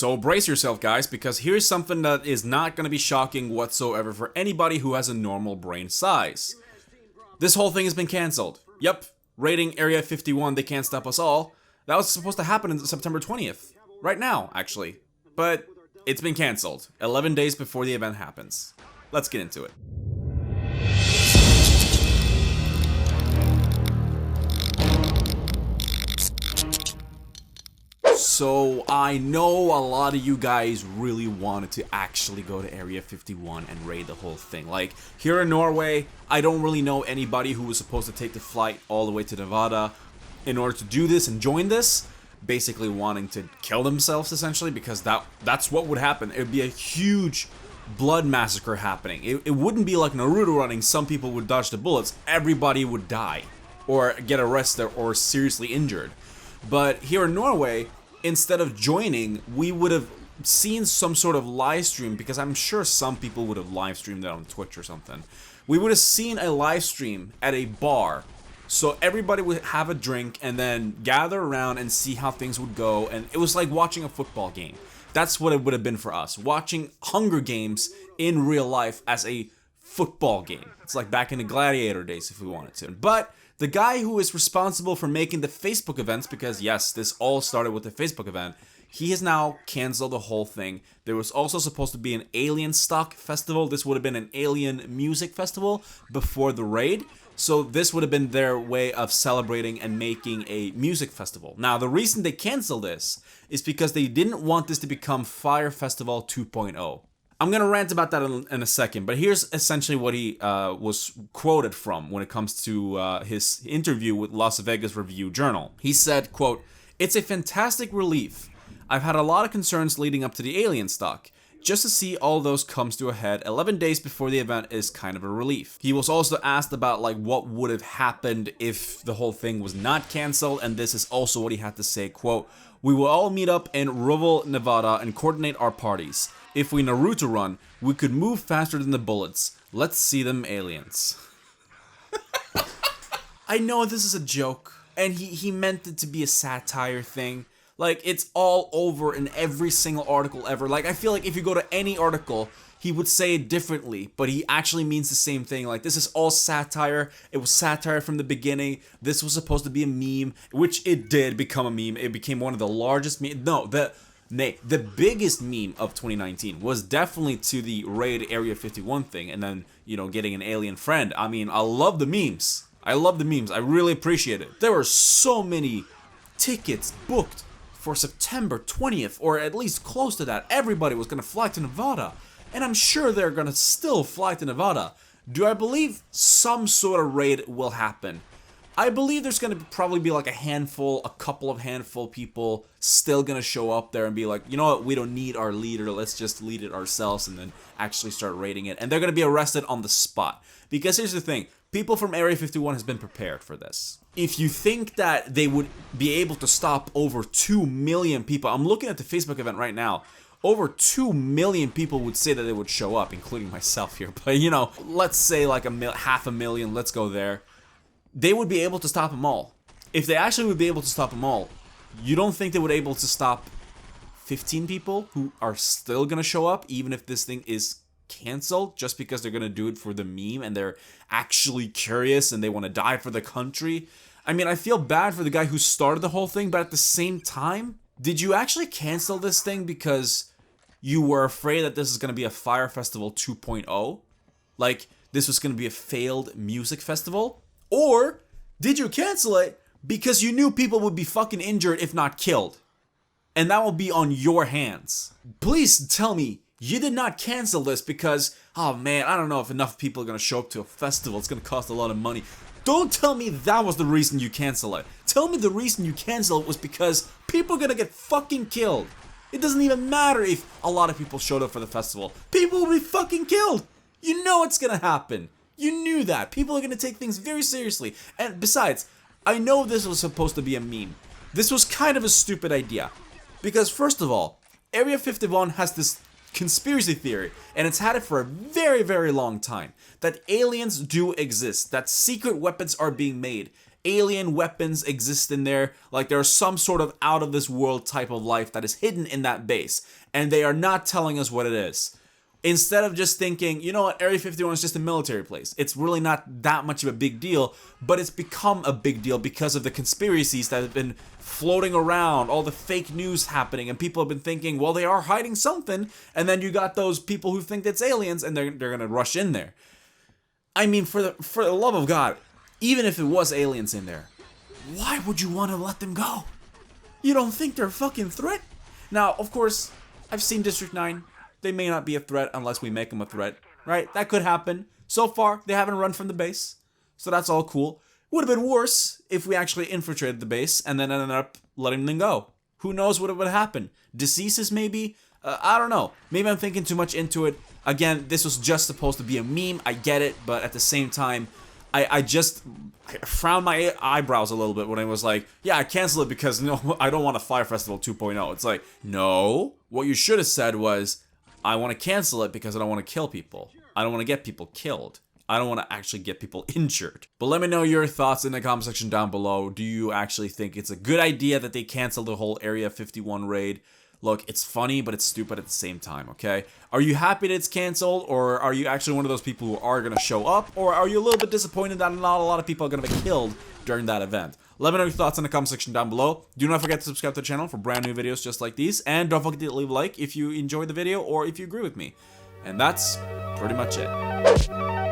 So brace yourself, guys, because here's something that is not going to be shocking whatsoever for anybody who has a normal brain size. This whole thing has been cancelled. Yep, raiding Area 51, they can't stop us all. That was supposed to happen on September 20th. Right now, actually. But it's been cancelled, 11 days before the event happens. Let's get into it. So, I know a lot of you guys really wanted to actually go to Area 51 and raid the whole thing. Like, here in Norway, I don't really know anybody who was supposed to take the flight all the way to Nevada in order to do this and join this. Basically wanting to kill themselves, essentially, because that's what would happen. It would be a huge blood massacre happening. It wouldn't be like Naruto running, some people would dodge the bullets, everybody would die, or get arrested, or seriously injured. But here in Norway, instead of joining, we would have seen some sort of live stream, because I'm sure some people would have live streamed it on Twitch or something. We would have seen a live stream at a bar. So everybody would have a drink and then gather around and see how things would go. And it was like watching a football game. That's what it would have been for us. Watching Hunger Games in real life as a football game. It's like back in the Gladiator days if we wanted to. But the guy who is responsible for making the Facebook events, because yes, this all started with the Facebook event, he has now canceled the whole thing. There was also supposed to be an Alienstock festival. This would have been an alien music festival before the raid. So this would have been their way of celebrating and making a music festival. Now, the reason they canceled this is because they didn't want this to become Fire Festival 2.0. I'm going to rant about that in a second, but here's essentially what he was quoted from when it comes to his interview with Las Vegas Review Journal. He said, quote, "It's a fantastic relief. I've had a lot of concerns leading up to the Alienstock. Just to see all those comes to a head 11 days before the event is kind of a relief." He was also asked about like what would have happened if the whole thing was not canceled, and this is also what he had to say, quote, "We will all meet up in Ruvell, Nevada and coordinate our parties. If we Naruto run, we could move faster than the bullets. Let's see them aliens." I know this is a joke, and he meant it to be a satire thing. Like, it's all over in every single article ever. Like, I feel like if you go to any article, he would say it differently, but he actually means the same thing. Like, this is all satire. It was satire from the beginning. This was supposed to be a meme, which it did become a meme. It became one of the largest memes. No, the biggest meme of 2019 was definitely to the raid Area 51 thing, and then, you know, getting an alien friend. I mean, I love the memes. I really appreciate it. There were so many tickets booked for September 20th, or at least close to that. Everybody was going to fly to Nevada, and I'm sure they're going to still fly to Nevada. Do I believe some sort of raid will happen? I believe there's going to probably be like a couple of handful people still going to show up there and be like, you know what, we don't need our leader, let's just lead it ourselves, and then actually start raiding it. And they're going to be arrested on the spot. Because here's the thing, people from Area 51 has been prepared for this. If you think that they would be able to stop over 2 million people, I'm looking at the Facebook event right now, over 2 million people would say that they would show up, including myself here. But, you know, let's say like 500,000, let's go there. They would be able to stop them all. If they actually would be able to stop them all, you don't think they would be able to stop 15 people who are still going to show up, even if this thing is canceled, just because they're going to do it for the meme and they're actually curious and they want to die for the country? I mean, I feel bad for the guy who started the whole thing, but at the same time, did you actually cancel this thing because you were afraid that this is going to be a Fire Festival 2.0? Like, this was going to be a failed music festival? Or did you cancel it because you knew people would be fucking injured if not killed? And that will be on your hands. Please tell me you did not cancel this because, oh man, I don't know if enough people are going to show up to a festival. It's going to cost a lot of money. Don't tell me that was the reason you canceled it. Tell me the reason you canceled it was because people are going to get fucking killed. It doesn't even matter if a lot of people showed up for the festival. People will be fucking killed. You know it's going to happen. You knew that. People are going to take things very seriously. And besides, I know this was supposed to be a meme. This was kind of a stupid idea. Because first of all, Area 51 has this conspiracy theory, and it's had it for a very, very long time, that aliens do exist, that secret weapons are being made, alien weapons exist in there. Like there's some sort of out of this world type of life that is hidden in that base, and they are not telling us what it is. Instead of just thinking, you know what, Area 51 is just a military place. It's really not that much of a big deal, but it's become a big deal because of the conspiracies that have been floating around, all the fake news happening, and people have been thinking, well, they are hiding something, and then you got those people who think it's aliens, and they're gonna rush in there. I mean, for the love of God, even if it was aliens in there, why would you want to let them go? You don't think they're a fucking threat? Now, of course, I've seen District 9. They may not be a threat unless we make them a threat, right? That could happen. So far, they haven't run from the base, so that's all cool. Would have been worse if we actually infiltrated the base and then ended up letting them go. Who knows what would happen? Deceases, maybe? I don't know. Maybe I'm thinking too much into it. Again, this was just supposed to be a meme. I get it, but at the same time, I just frowned my eyebrows a little bit when I was like, yeah, I cancel it because no, I don't want a Fire Festival 2.0. It's like, no. What you should have said was, I want to cancel it because I don't want to kill people. I don't want to get people killed. I don't want to actually get people injured. But let me know your thoughts in the comment section down below. Do you actually think it's a good idea that they cancel the whole Area 51 raid? Look, it's funny, but it's stupid at the same time, okay? Are you happy that it's canceled, or are you actually one of those people who are going to show up? Or are you a little bit disappointed that not a lot of people are going to be killed during that event? Let me know your thoughts in the comment section down below. Do not forget to subscribe to the channel for brand new videos just like these. And don't forget to leave a like if you enjoyed the video or if you agree with me. And that's pretty much it.